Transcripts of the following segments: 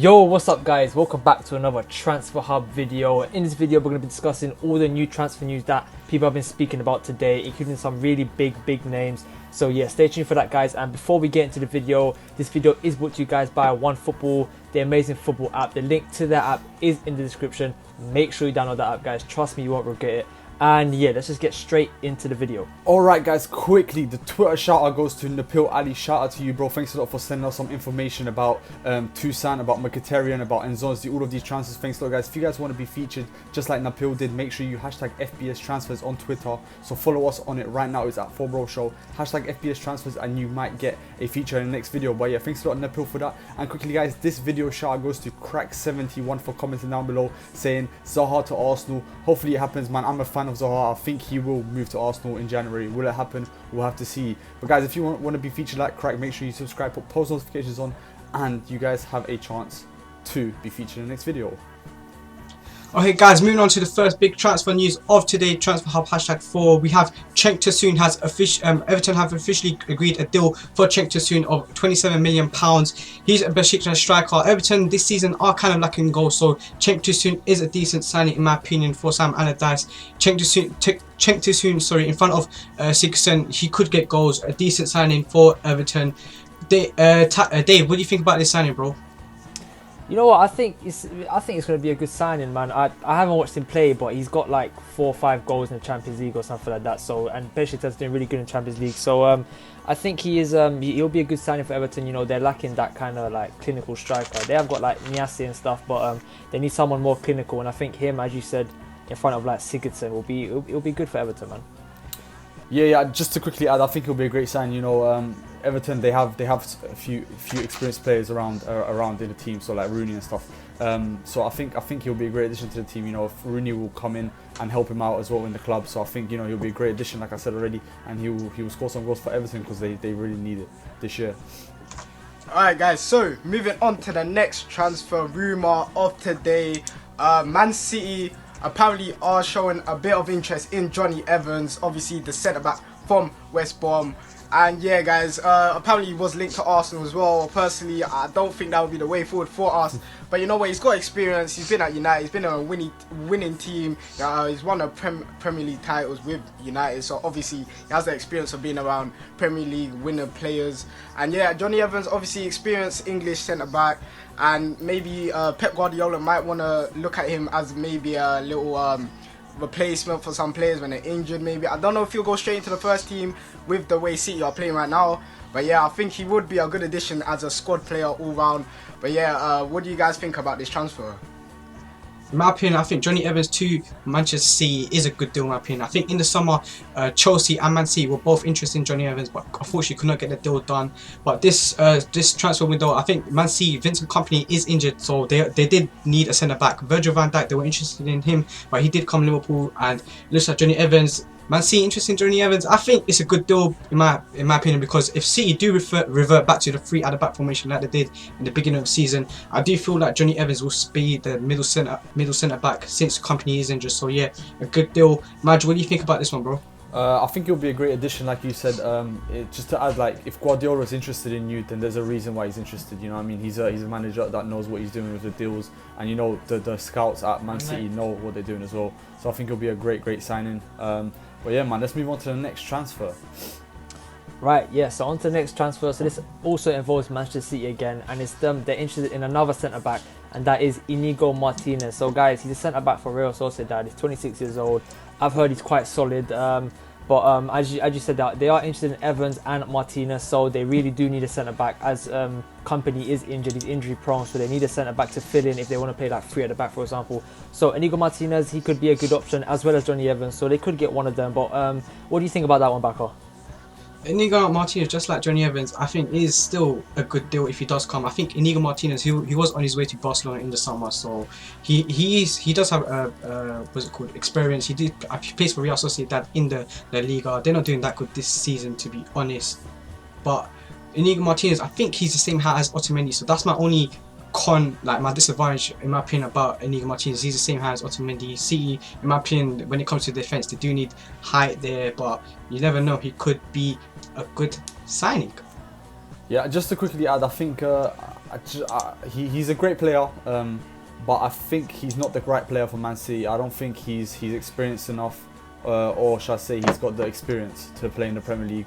Yo, what's up guys? Welcome back to another Transfer Hub video. In this video we're going to be discussing all the new transfer news that people have been speaking about today, including some really big names. So yeah, stay tuned for that guys. And before we get into the video, this video is brought to you guys by OneFootball, the amazing football app. The link to that app is in the description. Make sure you download that app guys, trust me, you won't regret it. And yeah, let's just get straight into the video. Alright guys, quickly, the Twitter shout out goes to Napil Ali. Shout out to you, bro. Thanks a lot for sending us some information about Toussaint, about Mkhitaryan, about Nzonzi, all of these transfers. Thanks a lot guys. If you guys want to be featured just like Napil did, make sure you hashtag FBSTransfers on Twitter. So follow us on it right now. It's at 4Bro Show. Hashtag FBSTransfers and you might get a feature in the next video. But yeah, thanks a lot Napil for that. And quickly guys, this video shout out goes to Crack71 for commenting down below saying Zaha to Arsenal. Hopefully it happens, man. I'm a fan of Zaha. I think he will move to Arsenal in January. Will it happen? We'll have to see. But guys, if you want to be featured like Crack, make sure you subscribe, put post notifications on, and you guys have a chance to be featured in the next video. Okay guys, moving on to the first big transfer news of today, Transfer Hub #4. We have Cenk Tosun has Everton have officially agreed a deal for Cenk Tosun of £27 million. He's a Besiktas striker. Everton this season are kind of lacking goals, so Cenk Tosun is a decent signing in my opinion for Sam Allardyce. Cenk Tosun, in front of Sigurdsson, he could get goals. A decent signing for Everton. Dave, what do you think about this signing, bro? You know what, I think it's going to be a good signing, man. I haven't watched him play, but he's got like 4 or 5 goals in the Champions League or something like that. So, and Besiktas doing really good in the Champions League. So I think he'll be a good signing for Everton. You know, they're lacking that kind of like clinical striker. They have got like Niasse and stuff, but they need someone more clinical. And I think him, as you said, in front of like Sigurdsson it'll be good for Everton, man. Yeah. Just to quickly add, I think it'll be a great sign. You know, Everton they have a few experienced players around in the team, so like Rooney and stuff. So I think he'll be a great addition to the team. You know, if Rooney will come in and help him out as well in the club. So I think he'll be a great addition, like I said already, and he will score some goals for Everton because they really need it this year. Alright guys, so moving on to the next transfer rumour of today. Man City apparently are showing a bit of interest in Jonny Evans, obviously the centre-back from West Brom. And yeah guys, apparently he was linked to Arsenal as well. Personally, I don't think that would be the way forward for us. But you know what, he's got experience, he's been at United, he's been on a winning team. He's won a Premier League titles with United, so obviously he has the experience of being around Premier League winner players. And yeah, Jonny Evans, obviously experienced English centre-back. And maybe Pep Guardiola might want to look at him as maybe a little replacement for some players when they're injured maybe. I don't know if he'll go straight into the first team with the way City are playing right now, but yeah, I think he would be a good addition as a squad player all round. But yeah, what do you guys think about this transfer? In my opinion, I think Jonny Evans to Manchester City is a good deal in my opinion. I think in the summer, Chelsea and Man City were both interested in Jonny Evans, but unfortunately could not get the deal done. But this transfer window, I think Man City, Vincent Kompany is injured, so they did need a centre-back. Virgil van Dijk, they were interested in him, but he did come to Liverpool, and it looks like Jonny Evans, Man City interested in Jonny Evans. I think it's a good deal in my opinion, because if City do revert back to the 3 at the back formation like they did in the beginning of the season, I do feel like Jonny Evans will be the middle centre back since Kompany is injured. So yeah, a good deal. Madge, what do you think about this one, bro? I think it'll be a great addition, like you said. Just to add, like if Guardiola's interested in you, then there's a reason why he's interested. You know what I mean? He's a manager that knows what he's doing with the deals, and you know the scouts at Man City know what they're doing as well. So I think it'll be a great signing. But yeah, man, let's move on to the next transfer. Right, yeah, so on to the next transfer. So this also involves Manchester City again, and it's them. They're interested in another centre-back, and that is Inigo Martinez. So guys, he's a centre-back for Real Sociedad. He's 26 years old. I've heard he's quite solid. But as you said, that they are interested in Evans and Martinez, so they really do need a centre-back, as Kompany is injured. He's injury-prone, so they need a centre-back to fill in if they want to play like 3 at the back, for example. So Inigo Martinez, he could be a good option, as well as Jonny Evans, so they could get one of them. But what do you think about that one, Baka? Inigo Martinez, just like Jonny Evans, I think is still a good deal if he does come. I think Inigo Martinez, he was on his way to Barcelona in the summer, so he does have what's it called, experience. He plays for Real Sociedad in the La Liga. They're not doing that good this season, to be honest. But Inigo Martinez, I think he's the same height as Otamendi, so that's my only my disadvantage in my opinion about Inigo Martinez. He's the same height as Otamendi. City, in my opinion, when it comes to defense, they do need height there, but you never know, he could be a good signing. Yeah, just to quickly add, I think he's a great player, but I think he's not the right player for Man City. I don't think he's experienced enough, or shall I say he's got the experience to play in the Premier League.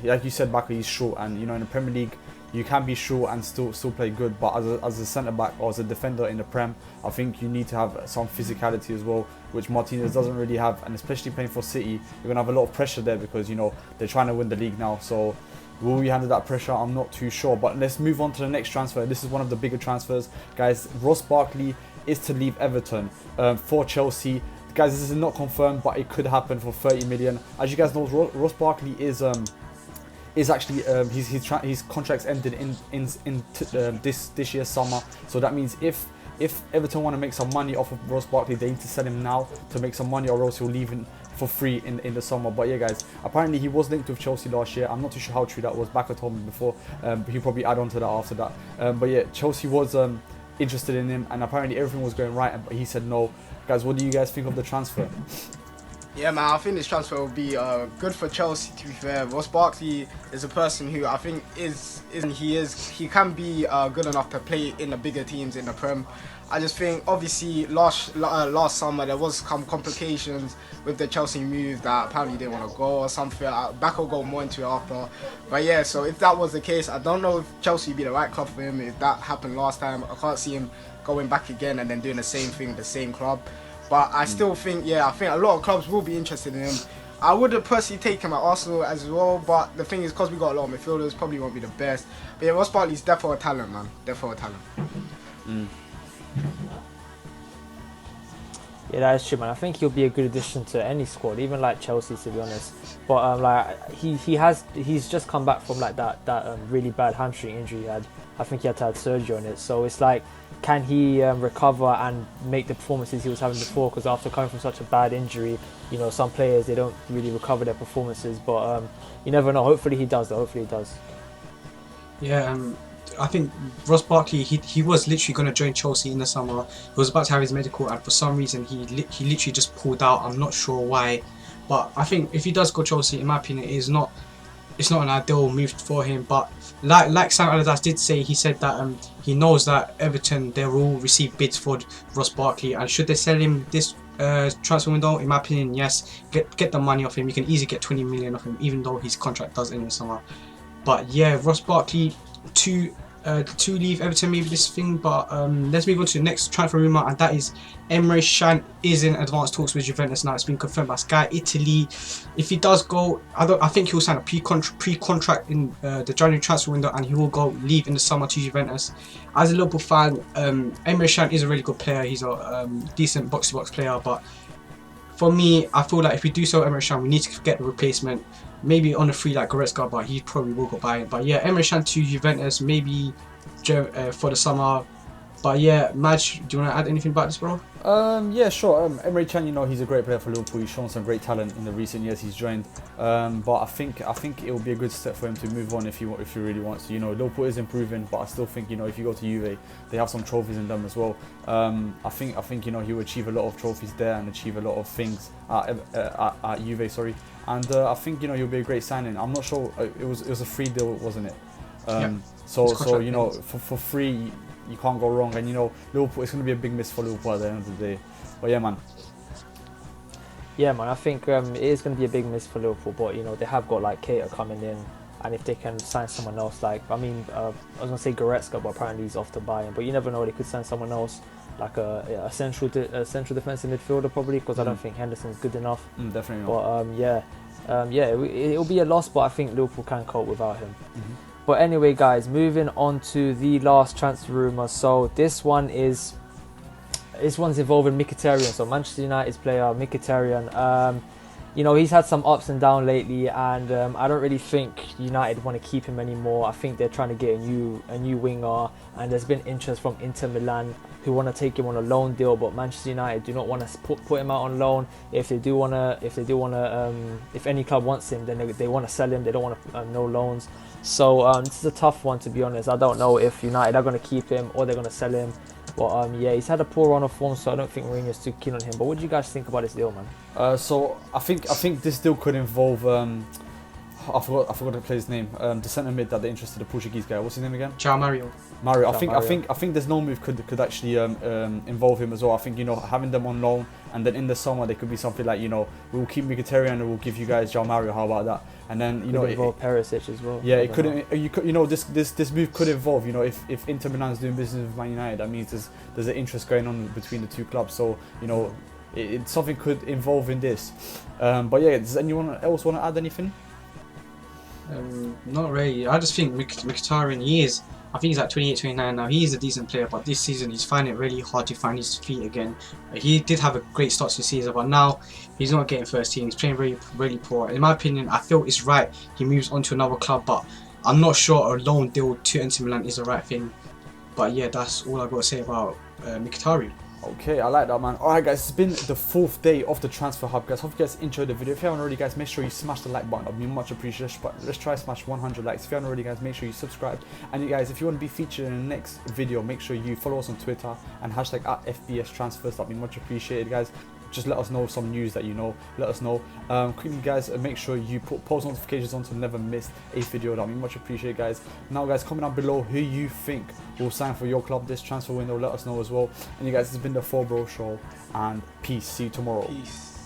Like you said, Barkley, he's short, and you know in the Premier League you can be short and still play good. But as a centre back or as a defender in the Prem, I think you need to have some physicality as well, which Martinez doesn't really have. And especially playing for City, you're gonna have a lot of pressure there because you know they're trying to win the league now. So will we handle that pressure? I'm not too sure. But let's move on to the next transfer. This is one of the bigger transfers, guys. Ross Barkley is to leave Everton for Chelsea. Guys, this is not confirmed, but it could happen for 30 million. As you guys know, Ross Barkley is actually his contract's ended in this year's summer. So that means if Everton want to make some money off of Ross Barkley, they need to sell him now to make some money, or else he'll leave for free in the summer. But yeah, guys, apparently he was linked with Chelsea last year. I'm not too sure how true that was. Baka told me before, but he'll probably add on to that after that. But yeah, Chelsea was interested in him, and apparently everything was going right, but he said no. Guys, what do you guys think of the transfer? Yeah, man, I think this transfer will be good for Chelsea. To be fair, Ross Barkley is a person who I think he can be good enough to play in the bigger teams in the Prem. I just think obviously last summer there was some complications with the Chelsea move that apparently didn't want to go or something. Back will go more into it after. But yeah, so if that was the case, I don't know if Chelsea would be the right club for him. If that happened last time, I can't see him going back again and then doing the same thing, the same club. But I still think, I think a lot of clubs will be interested in him. I would have personally taken him at Arsenal as well, but the thing is, because we got a lot of midfielders, probably won't be the best. But yeah, Ross Barkley's definitely a talent, man. Definitely a talent. Yeah, that is true, man. I think he'll be a good addition to any squad, even like Chelsea, to be honest. But like he's just come back from like that really bad hamstring injury he had. I think he had to have surgery on it. So it's like, can he recover and make the performances he was having before? Because after coming from such a bad injury, you know, some players, they don't really recover their performances. But you never know. Hopefully he does, though. Hopefully he does. Yeah, I think Ross Barkley, he was literally going to join Chelsea in the summer. He was about to have his medical, and for some reason he literally just pulled out. I'm not sure why, but I think if he does go Chelsea, in my opinion, it's not an ideal move for him. But like Sam Allardyce did say, he said that he knows that Everton, they will receive bids for Ross Barkley, and should they sell him this transfer window, in my opinion, yes, get the money off him. You can easily get 20 million off him, even though his contract does end in the summer. But yeah, Ross Barkley to leave Everton, maybe this thing. But let's move on to the next transfer rumour, and that is Emre Can is in advanced talks with Juventus now. It's been confirmed by Sky Italy. If he does go, I think he'll sign a pre-contract in the January transfer window, and he will leave in the summer to Juventus. As a Liverpool fan, Emre Can is a really good player. He's a decent box-to-box player, but for me, I feel like if we do sell Emre Can, we need to get a replacement. Maybe on a free like Goretzka, but he probably will go buy it. But yeah, Emre Can to Juventus, maybe for the summer. But yeah, Madge, do you want to add anything about this, bro? Yeah, sure. Emre Can, you know, he's a great player for Liverpool. He's shown some great talent in the recent years he's joined. But I think it will be a good step for him to move on if he really wants to. You know, Liverpool is improving, but I still think, you know, if you go to Juve, they have some trophies in them as well. I think you know, he will achieve a lot of trophies there and achieve a lot of things at Juve. Sorry. And I think, you know, he'll be a great signing. I'm not sure. It was a free deal, wasn't it? Yeah. So you know, for free, you can't go wrong. And you know, Liverpool, it's going to be a big miss for Liverpool at the end of the day. But yeah, man. Yeah, man. I think it is going to be a big miss for Liverpool. But you know, they have got like Keita coming in, and if they can sign someone else, like I was going to say Goretzka, but apparently he's off to Bayern. But you never know. They could sign someone else, like a central defensive midfielder probably, because I don't think Henderson's good enough. Definitely not. But it'll be a loss, but I think Liverpool can cope without him. But anyway, guys, moving on to the last transfer rumour. So this one's involving Mkhitaryan. So Manchester United's player Mkhitaryan. You know, he's had some ups and downs lately, and I don't really think United want to keep him anymore. I think they're trying to get a new winger, and there's been interest from Inter Milan who want to take him on a loan deal, but Manchester United do not want to put him out on loan. If any club wants him, then they want to sell him. They don't want no loans. So this is a tough one, to be honest. I don't know if United are going to keep him or they're going to sell him. But yeah, he's had a poor run of form, so I don't think Mourinho's too keen on him. But what do you guys think about this deal, man? So I think this deal could involve I forgot to play his name. The centre mid that they interested, the Portuguese guy. What's his name again? João Mario. Mario. Mario. I think there's no move could actually involve him as well. I think, you know, having them on loan, and then in the summer there could be something like, you know, we'll keep Mkhitaryan and we'll give you guys João Mario. How about that? And then, you know, involve Perisic as well. yeah, it could. You know, this move could involve, you know, if Inter Milan is doing business with Man United, that means there's an interest going on between the two clubs. So, you know, something could involve in this. But yeah, does anyone else want to add anything? Not really. I just think Mkhitaryan, I think he's like 28, 29 now. He is a decent player, but this season he's finding it really hard to find his feet again. He did have a great start to the season, but now he's not getting first team. He's playing really poor. In my opinion, I feel it's right he moves on to another club, but I'm not sure a loan deal to Inter Milan is the right thing. But yeah, that's all I got to say about Mkhitaryan. Okay, I like that, man. Alright guys, it's been the 4th day of the transfer hub, guys. Hope you guys enjoyed the video. If you haven't already, guys, make sure you smash the like button. That'd be much appreciated. Let's try to smash 100 likes. If you haven't already, guys, make sure you subscribe. And you guys, if you want to be featured in the next video, make sure you follow us on Twitter and hashtag @FBSTransfers. That'd be much appreciated, guys. Just let us know some news that you know. Let us know. Quickly, guys, make sure you put post notifications on to never miss a video. That'll be much appreciated, guys. Now, guys, comment down below who you think will sign for your club this transfer window. Let us know as well. And you guys, this has been the 4 Bro Show, and peace. See you tomorrow. Peace.